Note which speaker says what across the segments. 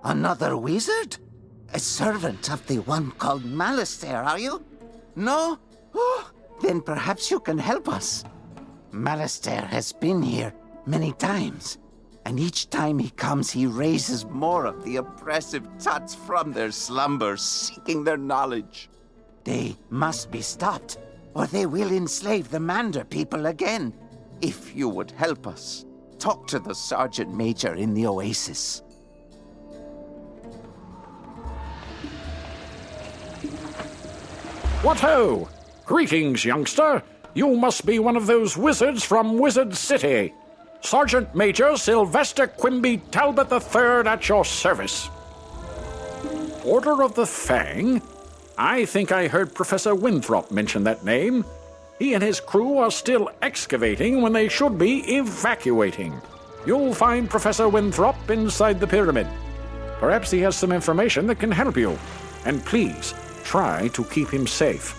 Speaker 1: Another wizard? A servant of the one called Malistaire, are you? No? Oh, then perhaps you can help us. Malistaire has been here many times, and each time he comes, he raises more of the oppressive tuts from their slumbers, seeking their knowledge. They must be stopped, or they will enslave the Mander people again. If you would help us, talk to the Sergeant Major in the Oasis.
Speaker 2: What ho! Greetings, youngster. You must be one of those wizards from Wizard City. Sergeant Major Sylvester Quimby Talbot III at your service. Order of the Fang? I think I heard Professor Winthrop mention that name. He and his crew are still excavating when they should be evacuating. You'll find Professor Winthrop inside the pyramid. Perhaps he has some information that can help you. And please, try to keep him safe.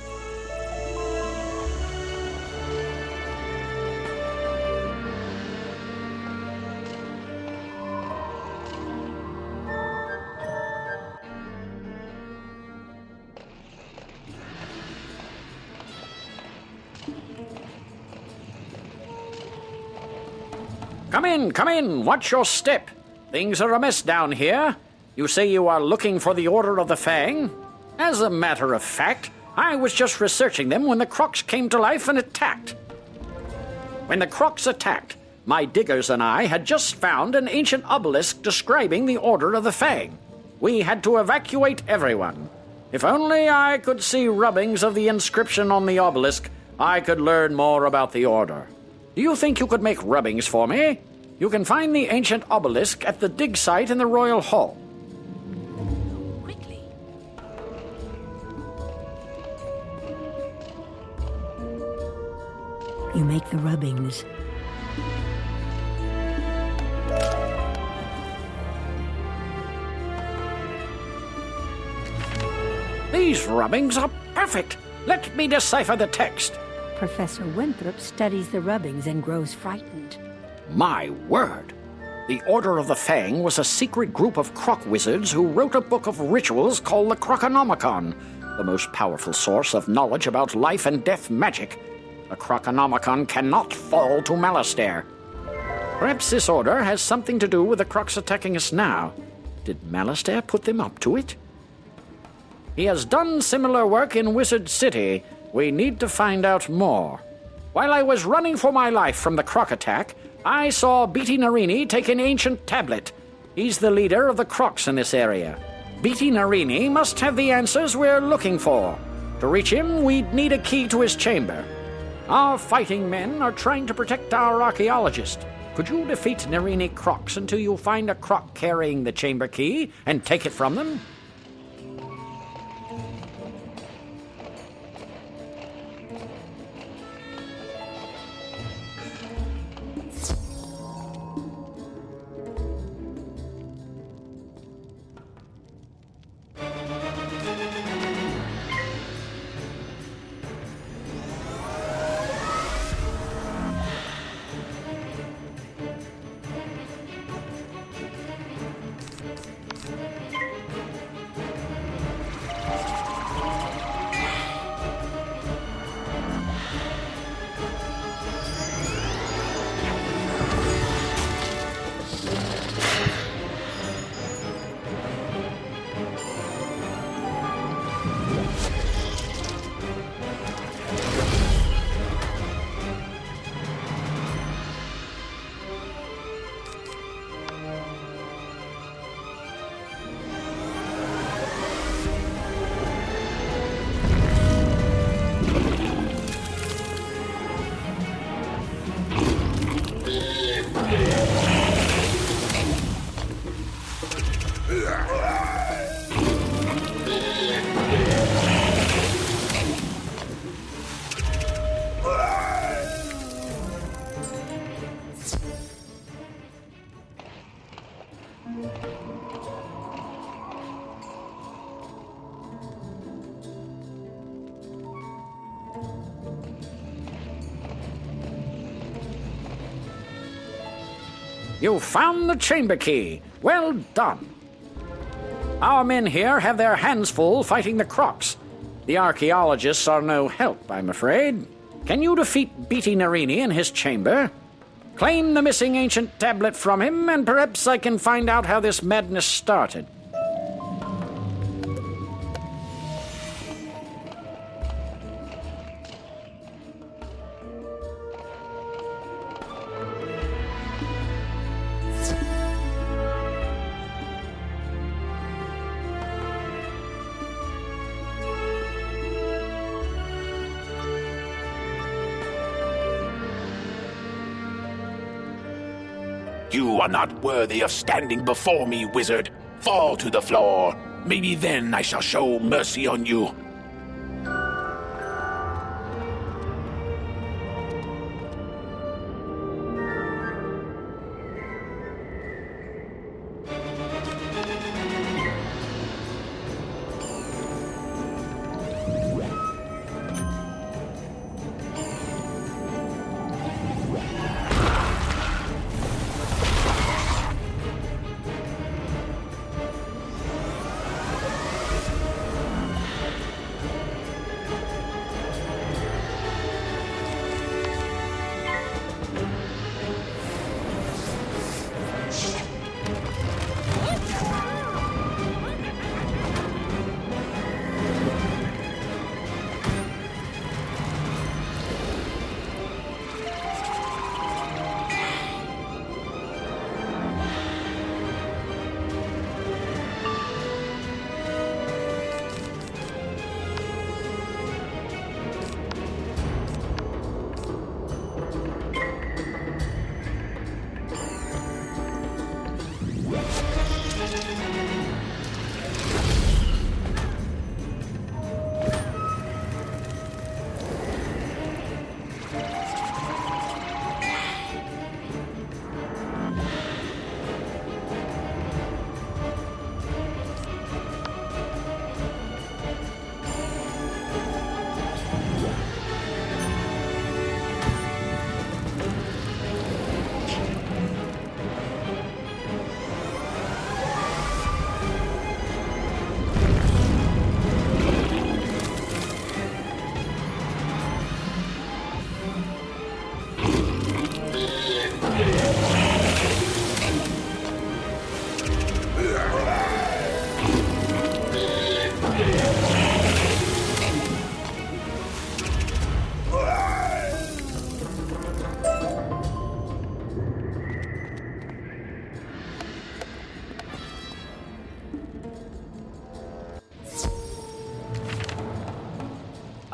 Speaker 2: Come in, watch your step. Things are amiss down here. You say you are looking for the Order of the Fang? As a matter of fact, I was just researching them when the Crocs came to life and attacked. When the Crocs attacked, my diggers and I had just found an ancient obelisk describing the Order of the Fang. We had to evacuate everyone. If only I could see rubbings of the inscription on the obelisk, I could learn more about the Order. Do you think you could make rubbings for me? You can find the ancient obelisk at the dig site in the Royal Hall.
Speaker 3: Quickly. You make the rubbings.
Speaker 2: These rubbings are perfect. Let me decipher the text.
Speaker 3: Professor Winthrop studies the rubbings and grows frightened.
Speaker 2: My word! The Order of the Fang was a secret group of croc wizards who wrote a book of rituals called the Croconomicon, the most powerful source of knowledge about life and death magic. The Croconomicon cannot fall to Malistaire. Perhaps this order has something to do with the crocs attacking us now. Did Malistaire put them up to it? He has done similar work in Wizard City. We need to find out more. While I was running for my life from the croc attack, I saw Beatty Narini take an ancient tablet. He's the leader of the crocs in this area. Beatty Narini must have the answers we're looking for. To reach him, we'd need a key to his chamber. Our fighting men are trying to protect our archaeologist. Could you defeat Narini crocs until you find a croc carrying the chamber key and take it from them? You found the chamber key. Well done. Our men here have their hands full fighting the Crocs. The archaeologists are no help, I'm afraid. Can you defeat Beatty Narini in his chamber? Claim the missing ancient tablet from him, and perhaps I can find out how this madness started.
Speaker 4: You are not worthy of standing before me, wizard. Fall to the floor. Maybe then I shall show mercy on you.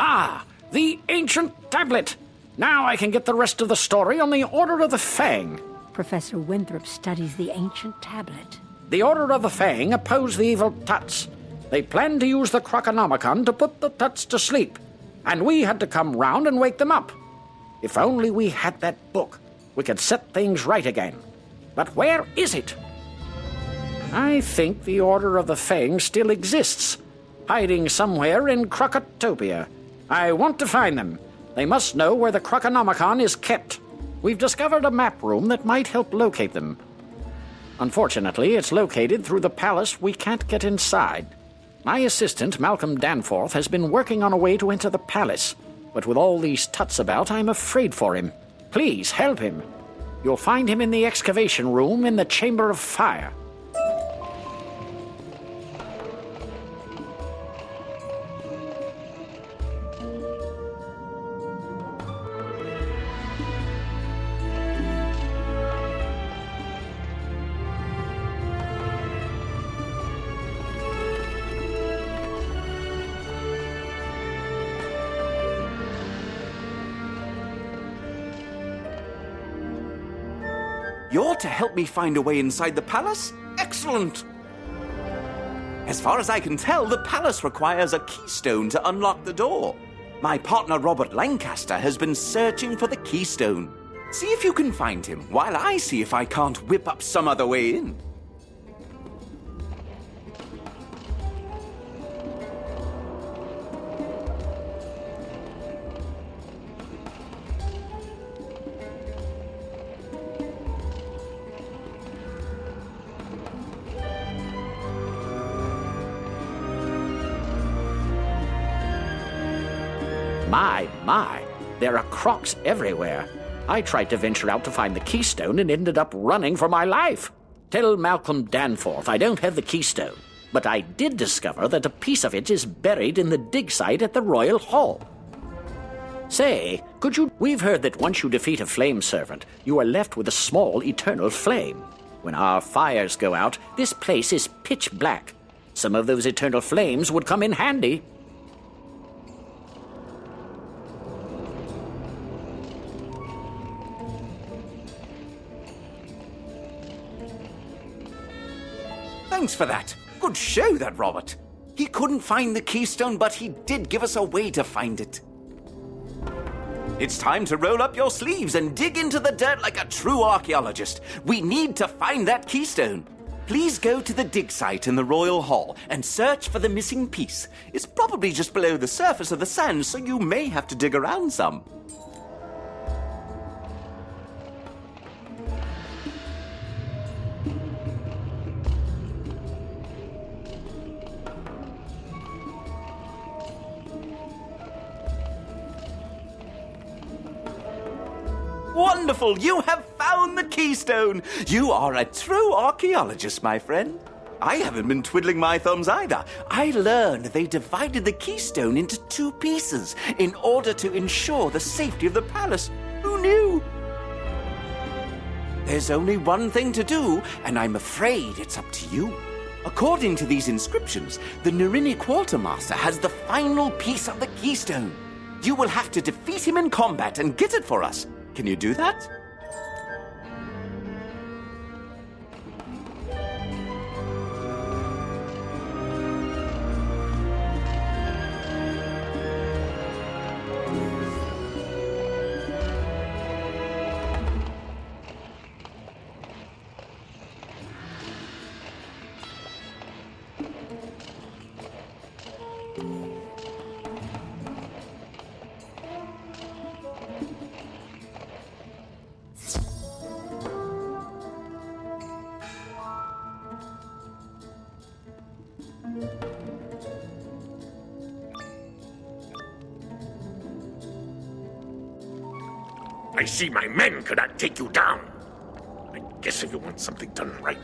Speaker 2: Ah, the ancient tablet! Now I can get the rest of the story on the Order of the Fang.
Speaker 3: Professor Winthrop studies the ancient tablet.
Speaker 2: The Order of the Fang oppose the evil Tuts. They planned to use the Croconomicon to put the Tuts to sleep, and we had to come round and wake them up. If only we had that book, we could set things right again. But where is it? I think the Order of the Fang still exists, hiding somewhere in Crocotopia. I want to find them. They must know where the Croconomicon is kept. We've discovered a map room that might help locate them. Unfortunately, it's located through the palace. We can't get inside. My assistant, Malcolm Danforth, has been working on a way to enter the palace, but with all these Tuts about, I'm afraid for him. Please, help him. You'll find him in the excavation room in the Chamber of Fire.
Speaker 5: You're to help me find a way inside the palace? Excellent! As far as I can tell, the palace requires a keystone to unlock the door. My partner Robert Lancaster has been searching for the keystone. See if you can find him, while I see if I can't whip up some other way in.
Speaker 2: My, there are crocs everywhere. I tried to venture out to find the keystone and ended up running for my life. Tell Malcolm Danforth I don't have the keystone, but I did discover that a piece of it is buried in the dig site at the Royal Hall. Say, we've heard that once you defeat a flame servant, you are left with a small eternal flame. When our fires go out, this place is pitch black. Some of those eternal flames would come in handy.
Speaker 5: Thanks for that. Good show, that Robert. He couldn't find the keystone, but he did give us a way to find it. It's time to roll up your sleeves and dig into the dirt like a true archaeologist. We need to find that keystone. Please go to the dig site in the Royal Hall and search for the missing piece. It's probably just below the surface of the sand, so you may have to dig around some. Wonderful! You have found the keystone! You are a true archaeologist, my friend. I haven't been twiddling my thumbs either. I learned they divided the keystone into 2 pieces in order to ensure the safety of the palace. Who knew? There's only one thing to do, and I'm afraid it's up to you. According to these inscriptions, the Narini Quartermaster has the final piece of the keystone. You will have to defeat him in combat and get it for us. Can you do that?
Speaker 4: I see my men could not take you down. I guess if you want something done right.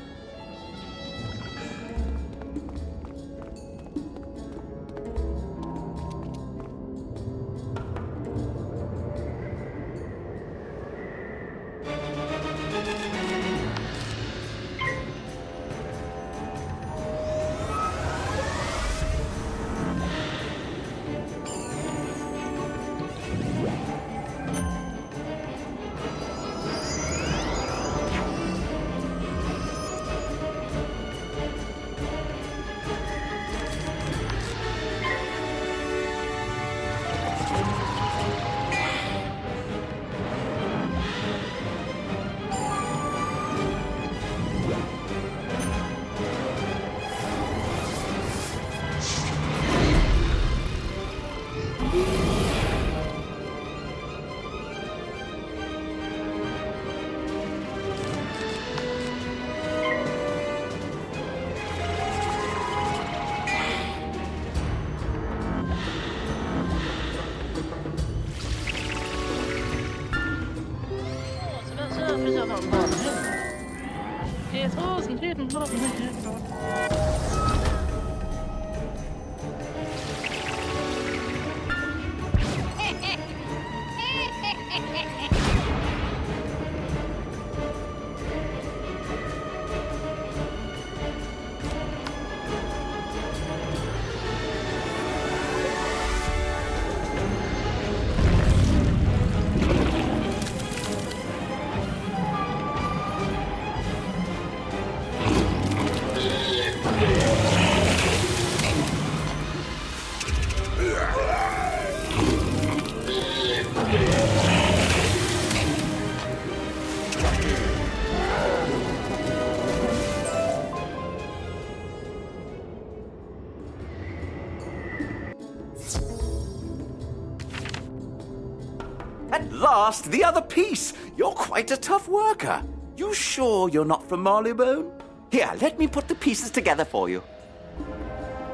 Speaker 4: At last, the other piece! You're quite a tough worker. You sure you're not from Marleybone? Here, let me put the pieces together for you.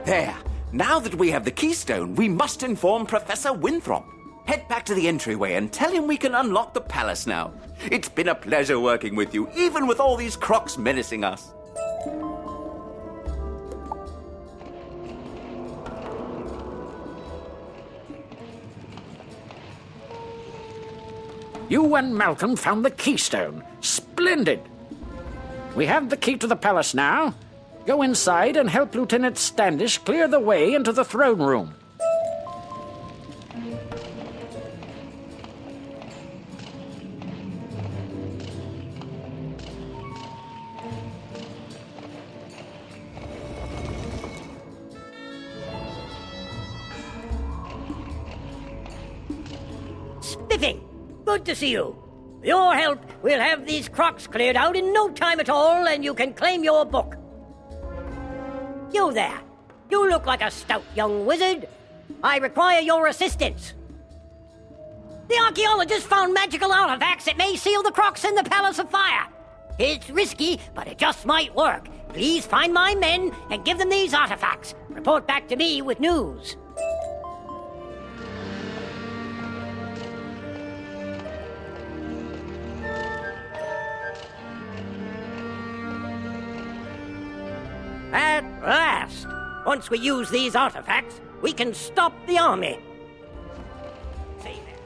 Speaker 4: There. Now that we have the keystone, we must inform Professor Winthrop.
Speaker 5: Head back to the entryway and tell him we can unlock the palace now. It's been a pleasure working with you, even with all these crocs menacing us.
Speaker 2: You and Malcolm found the keystone. Splendid. We have the key to the palace now. Go inside and help Lieutenant Standish clear the way into the throne room.
Speaker 6: Spiffing! Good to see you. With your help, we'll have these crocs cleared out in no time at all, and you can claim your book. You there. You look like a stout young wizard. I require your assistance. The archaeologists found magical artifacts that may seal the crocs in the Palace of Fire. It's risky, but it just might work. Please find my men and give them these artifacts. Report back to me with news. At last! Once we use these artifacts, we can stop the army. See there.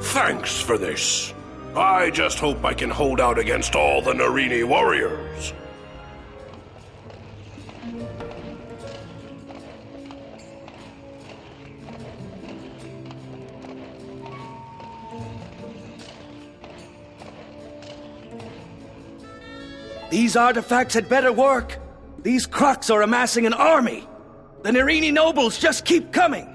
Speaker 7: Thanks for this. I just hope I can hold out against all the Narini warriors.
Speaker 8: These artifacts had better work. These crocs are amassing an army. The Narini nobles just keep coming.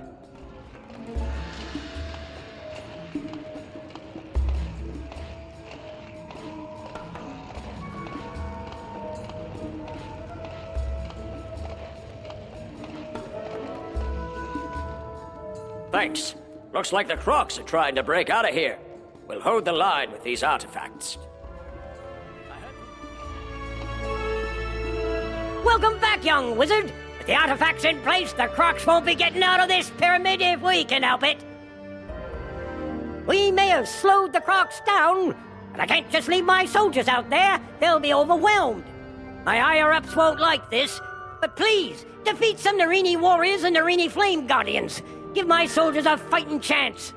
Speaker 9: Thanks. Looks like the crocs are trying to break out of here. We'll hold the line with these artifacts.
Speaker 6: Welcome back, young wizard. With the artifacts in place, the crocs won't be getting out of this pyramid if we can help it. We may have slowed the crocs down, but I can't just leave my soldiers out there. They'll be overwhelmed. My higher-ups won't like this, but please, defeat some Narini warriors and Narini flame guardians. Give my soldiers a fighting chance.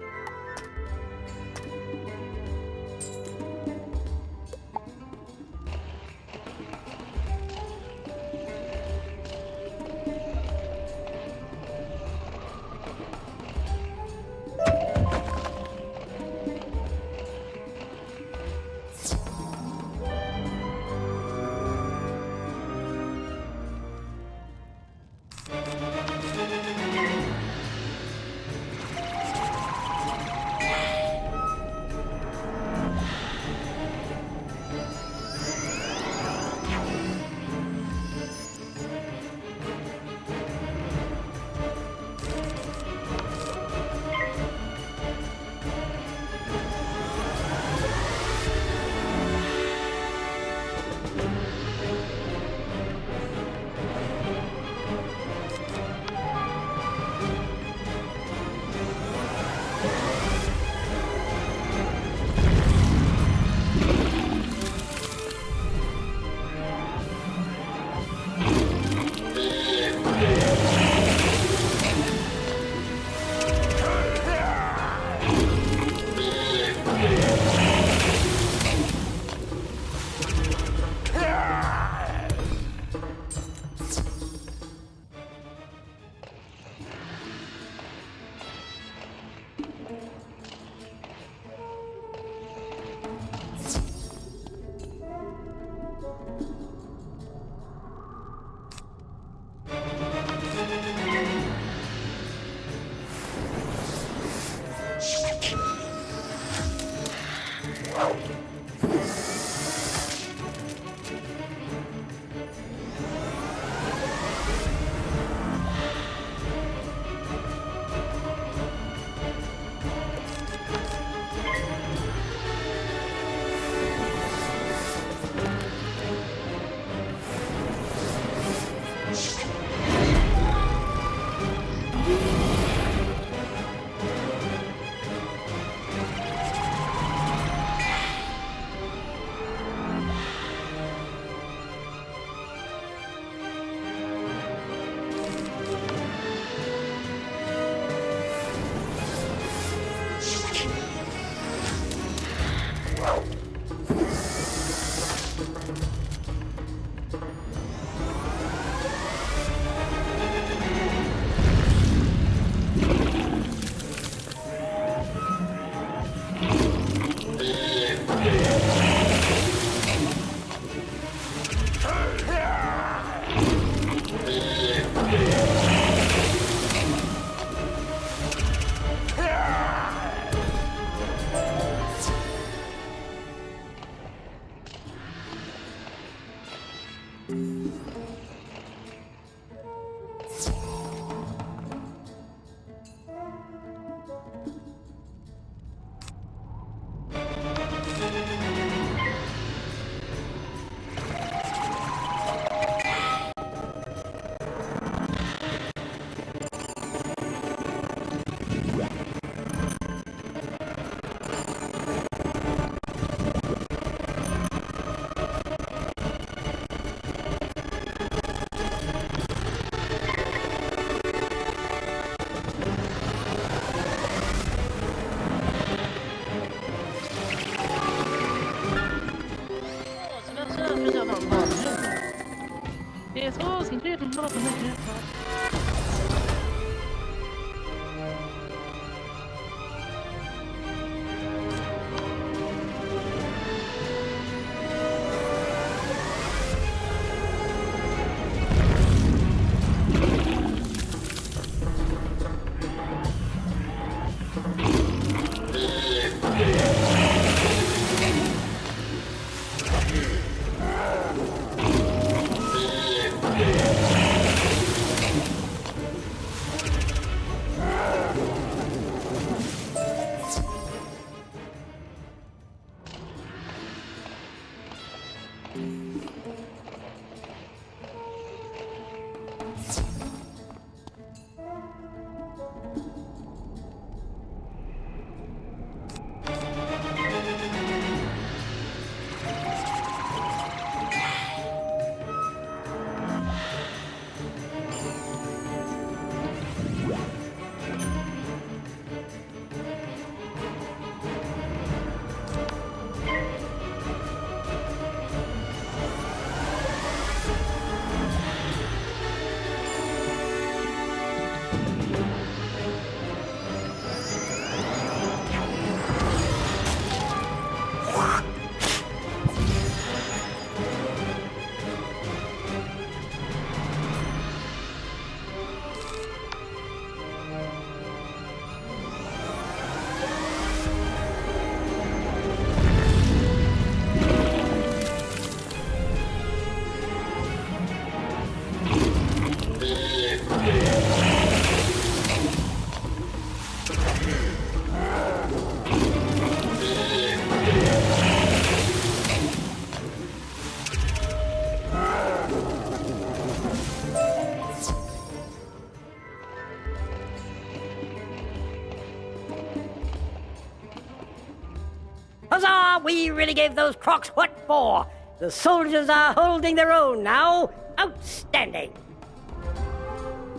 Speaker 6: Huzzah! We really gave those crocs what for. The soldiers are holding their own now. Outstanding.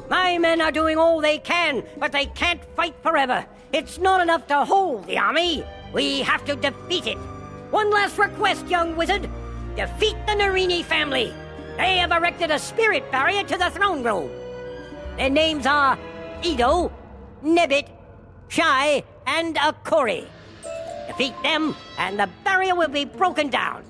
Speaker 6: My men are doing all they can, but they can't fight forever. It's not enough to hold the army. We have to defeat it. One last request, young wizard. Defeat the Narini family. They have erected a spirit barrier to the throne room. Their names are Edo, Nebbit, Shai, and Akori. Defeat them, and the barrier will be broken down.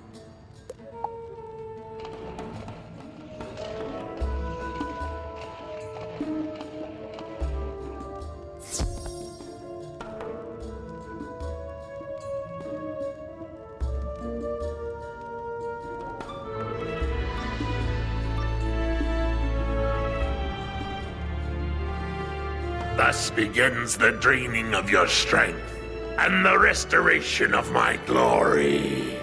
Speaker 7: Thus begins the draining of your strength and the restoration of my glory.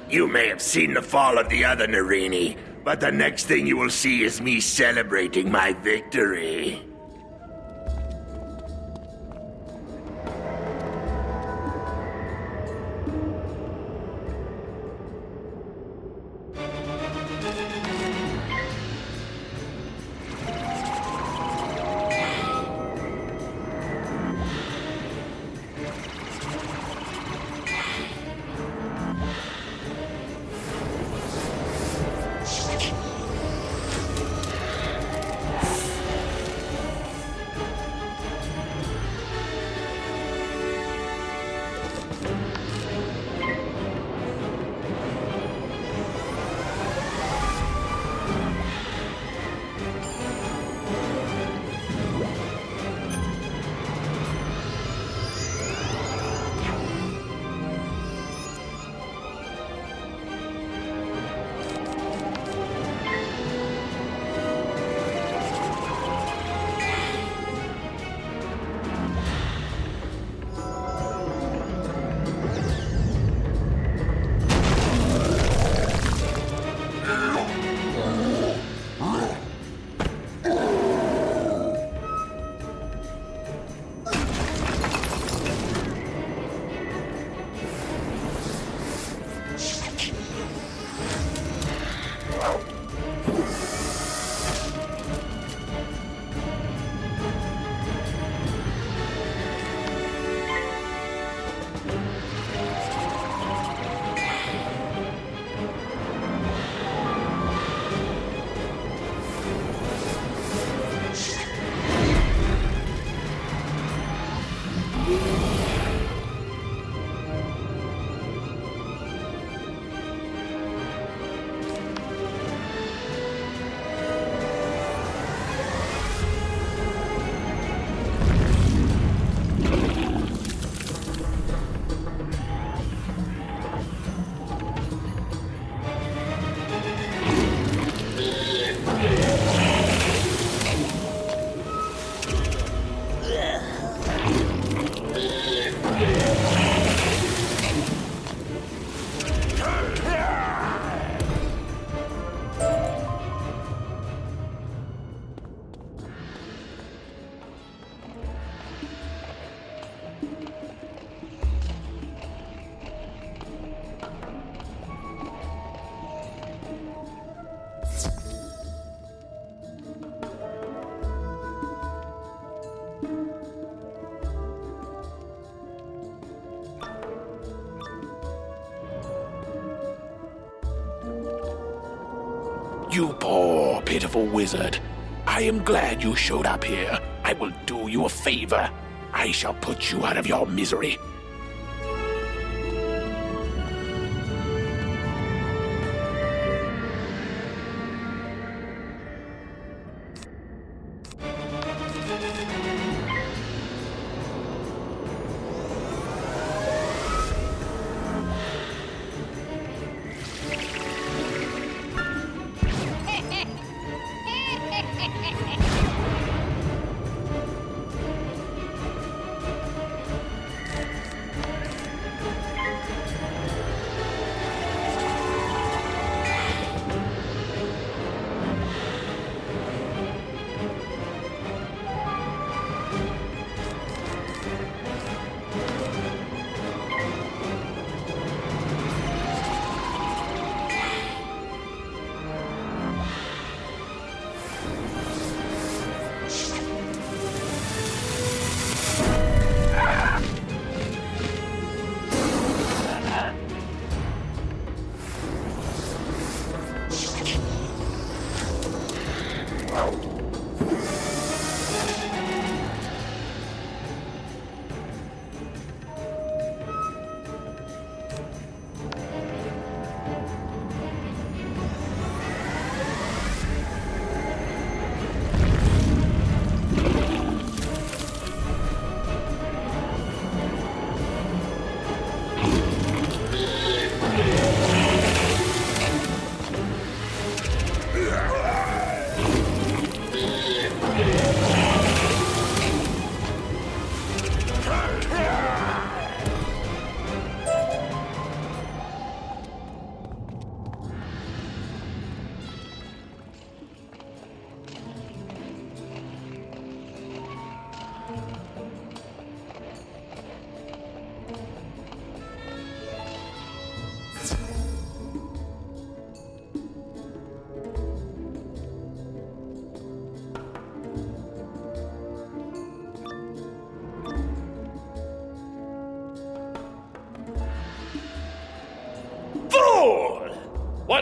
Speaker 7: You may have seen the fall of the other Narini, but the next thing you will see is me celebrating my victory. You poor, pitiful wizard. I am glad you showed up here. I will do you a favor. I shall put you out of your misery.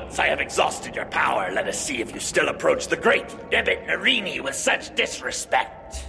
Speaker 10: Once I have exhausted your power, let us see if you still approach the great Debit Narini with such disrespect.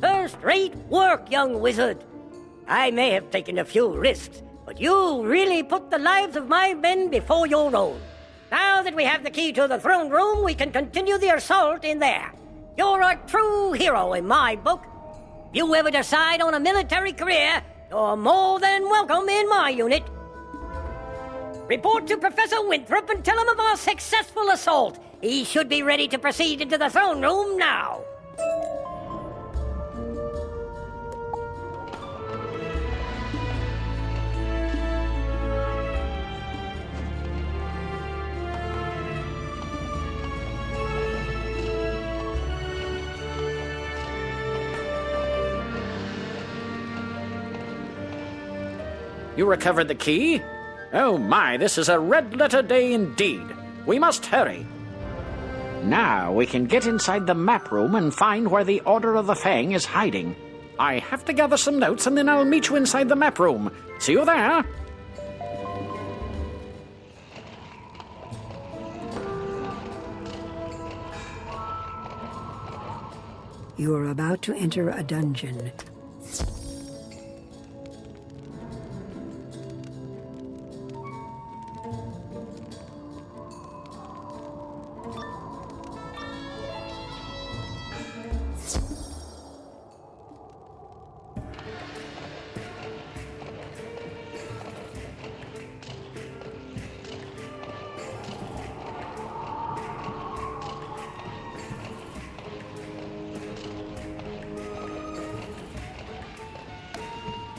Speaker 6: First-rate work, young wizard. I may have taken a few risks, but you really put the lives of my men before your own. Now that we have the key to the throne room, we can continue the assault in there. You're a true hero in my book. If you ever decide on a military career, you're more than welcome in my unit. Report to Professor Winthrop and tell him of our successful assault. He should be ready to proceed into the throne room now.
Speaker 2: You recovered the key? Oh my, this is a red-letter day indeed. We must hurry. Now we can get inside the map room and find where the Order of the Fang is hiding. I have to gather some notes and then I'll meet you inside the map room. See you there.
Speaker 3: You are about to enter a dungeon.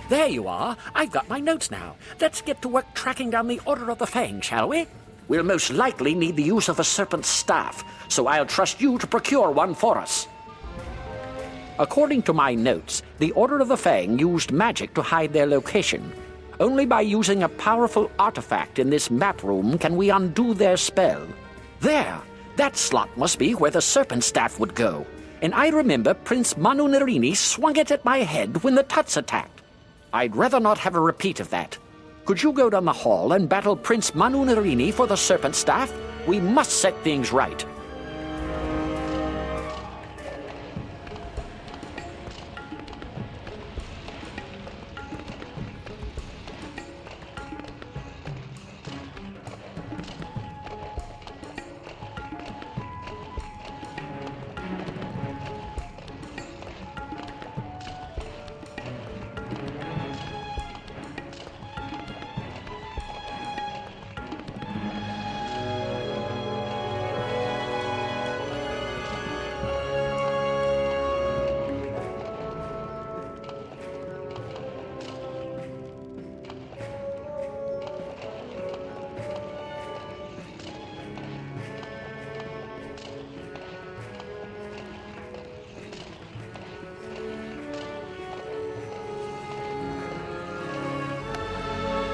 Speaker 2: There you are. I've got my notes now. Let's get to work tracking down the Order of the Fang, shall we? We'll most likely need the use of a serpent's staff, so I'll trust you to procure one for us. According to my notes, the Order of the Fang used magic to hide their location. Only by using a powerful artifact in this map room can we undo their spell. There! That slot must be where the serpent staff would go. And I remember Prince Manu Narini swung it at my head when the Tuts attacked. I'd rather not have a repeat of that. Could you go down the hall and battle Prince Manu Narini for the serpent staff? We must set things right.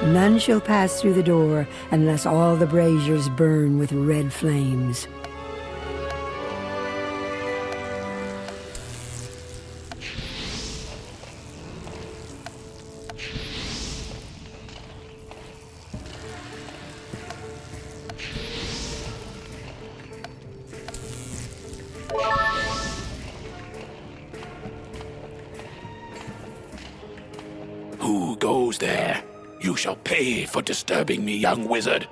Speaker 3: None shall pass through the door unless all the braziers burn with red flames.
Speaker 7: Who goes there? You shall pay for disturbing me, young wizard.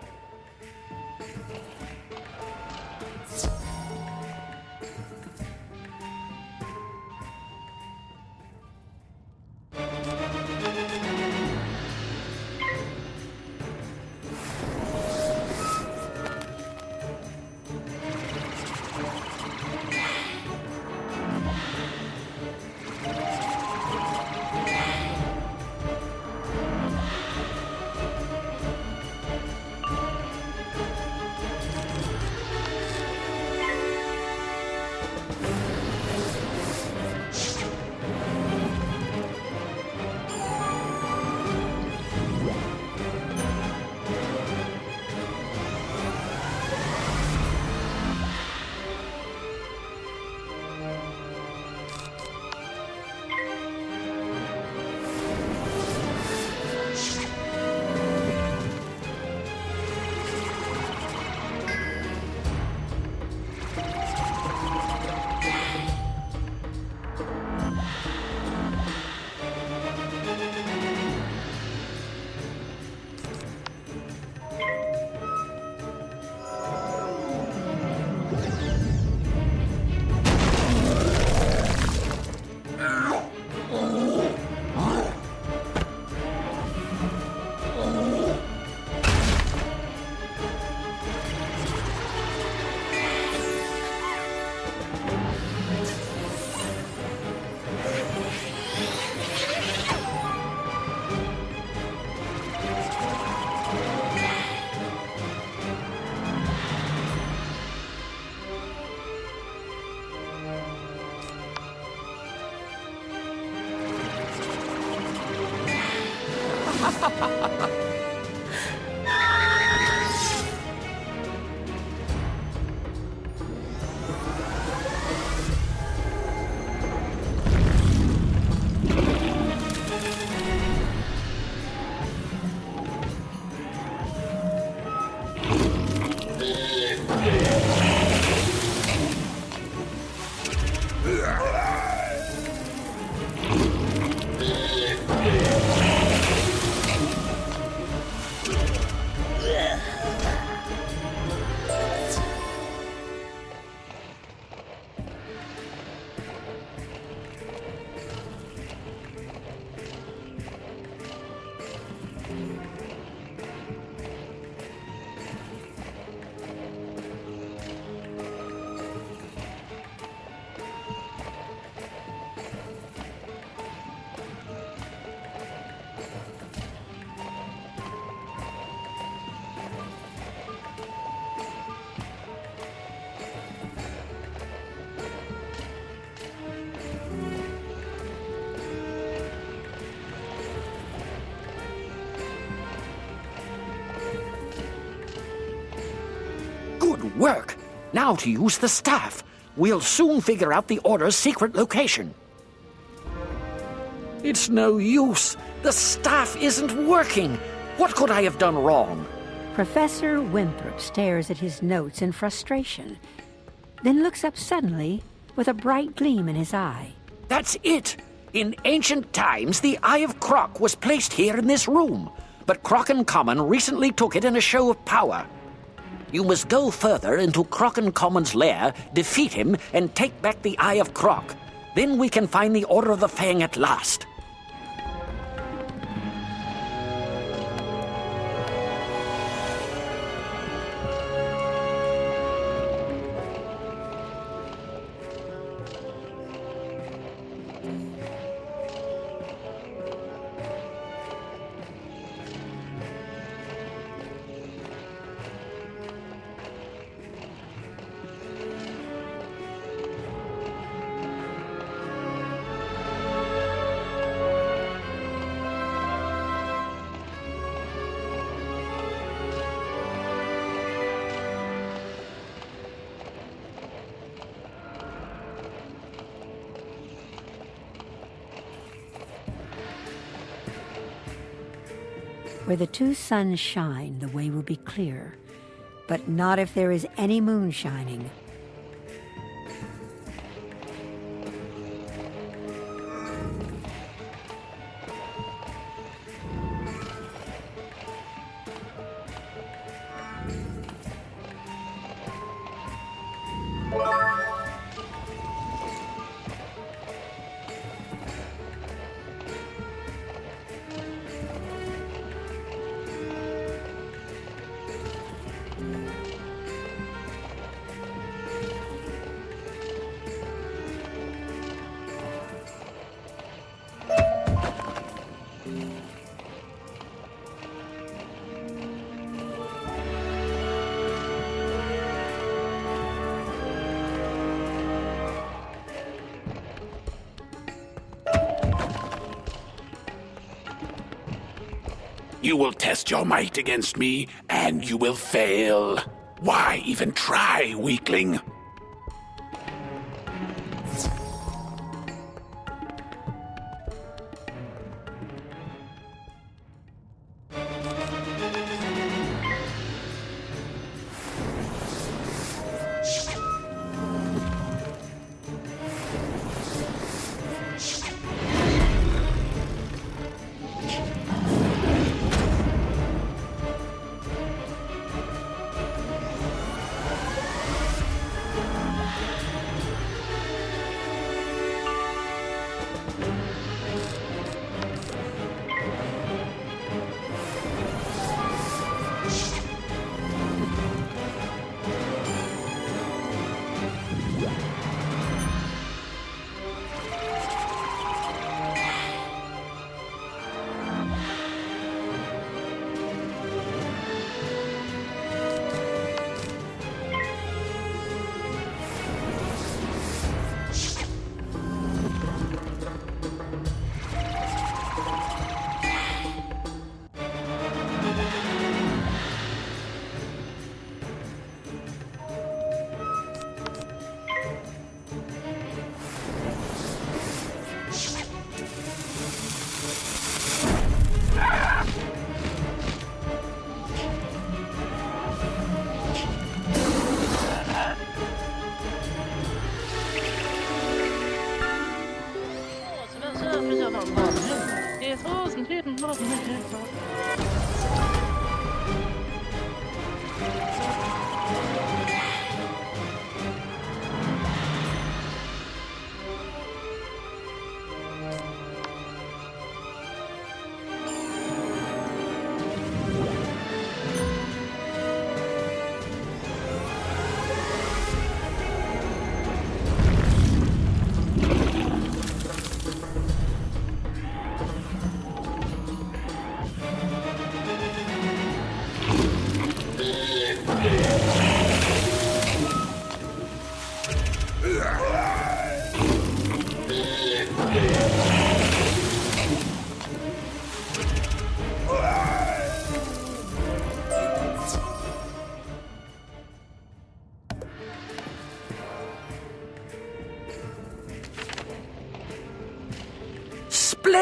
Speaker 2: Good work! Now to use the staff. We'll soon figure out the Order's secret location. It's no use. The staff isn't working. What could I have done wrong?
Speaker 3: Professor Winthrop stares at his notes in frustration, then looks up suddenly with a bright gleam in his eye.
Speaker 2: That's it! In ancient times, the Eye of Croc was placed here in this room, but Croc and Common recently took it in a show of power. You must go further into Croc and Common's lair, defeat him, and take back the Eye of Croc. Then we can find the Order of the Fang at last.
Speaker 3: Where the two suns shine, the way will be clear, but not if there is any moon shining.
Speaker 7: You will test your might against me, and you will fail. Why even try, weakling?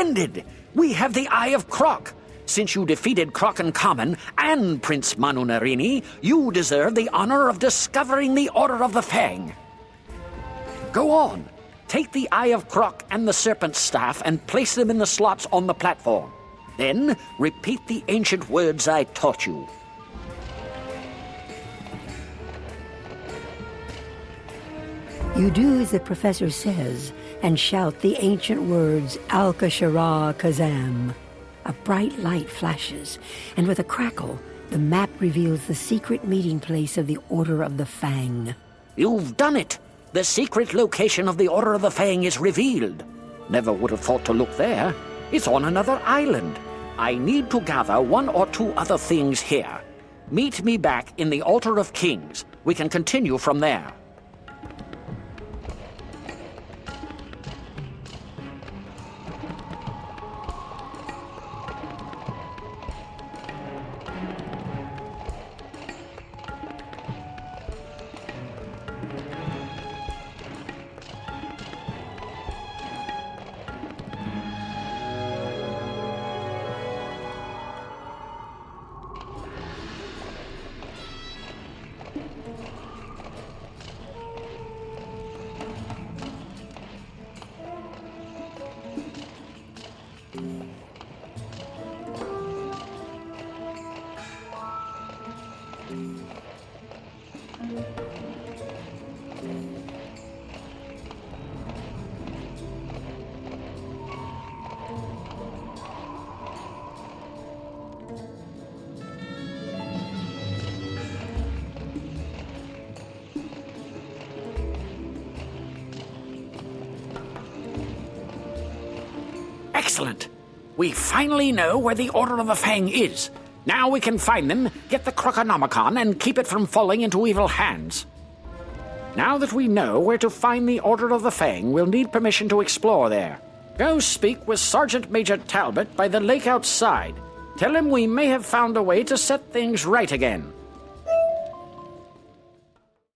Speaker 2: Splendid! We have the Eye of Croc. Since you defeated Croc and Common and Prince Manu Narini, you deserve the honor of discovering the Order of the Fang. Go on. Take the Eye of Croc and the Serpent's Staff and place them in the slots on the platform. Then repeat the ancient words I taught you.
Speaker 3: You do as the professor says and shout the ancient words Al-Kashara Kazam. A bright light flashes, and with a crackle, the map reveals the secret meeting place of the Order of the Fang.
Speaker 2: You've done it! The secret location of the Order of the Fang is revealed. Never would have thought to look there. It's on another island. I need to gather one or two other things here. Meet me back in the Altar of Kings. We can continue from there. Excellent. We finally know where the Order of the Fang is. Now we can find them, get the Croconomicon, and keep it from falling into evil hands. Now that we know where to find the Order of the Fang, we'll need permission to explore there. Go speak with Sergeant Major Talbot by the lake outside. Tell him we may have found a way to set things right again.